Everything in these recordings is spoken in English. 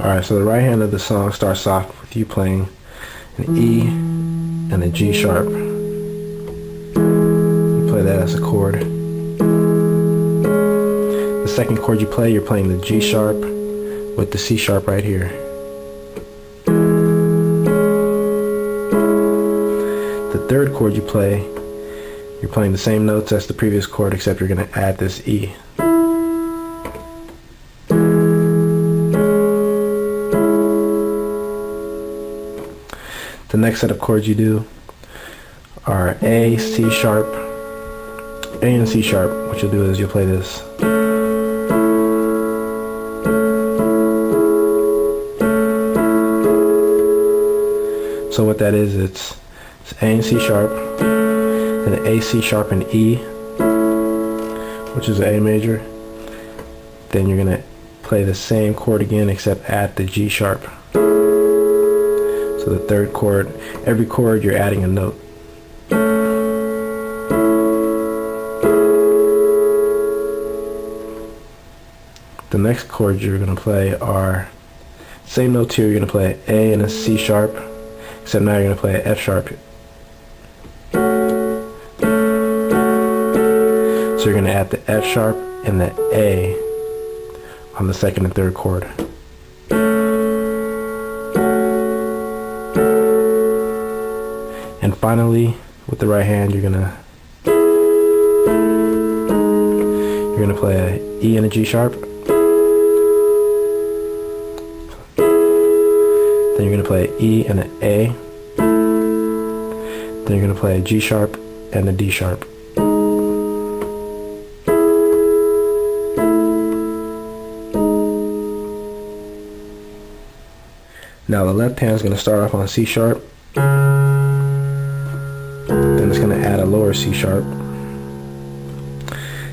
Alright, so the right hand of the song starts off with you playing an E and a G sharp. You play that as a chord. The second chord you play, you're playing the G sharp with the C sharp right here. The third chord you play, you're playing the same notes as the previous chord, except you're going to add this E. The next set of chords you do are A, C sharp, A and C sharp. What you'll do is you'll play this. So what that is, it's A and C sharp, then an A, C sharp, and E, which is an A major. Then you're gonna play the same chord again, except add the G sharp. So the third chord, every chord you're adding a note. The next chords you're going to play are, same notes here, you're going to play A and a C sharp, except now you're going to play an F sharp. So you're going to add the F sharp and the A on the second and third chord. And finally, with the right hand, you're gonna play an E and a G sharp. Then you're gonna play an E and an A. Then you're gonna play a G sharp and a D sharp. Now the left hand is gonna start off on C sharp. Then it's going to add a lower C sharp.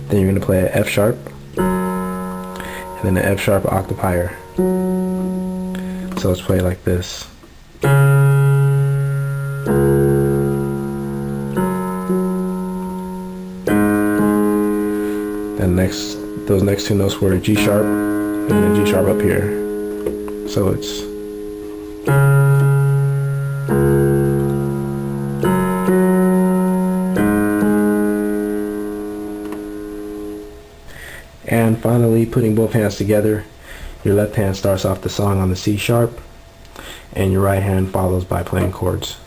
Then you're going to play an F sharp, and then an F sharp octave higher. So let's play it like this. Then those next two notes were a G sharp and a G sharp up here. So it's And finally, putting both hands together, your left hand starts off the song on the C sharp, and your right hand follows by playing chords.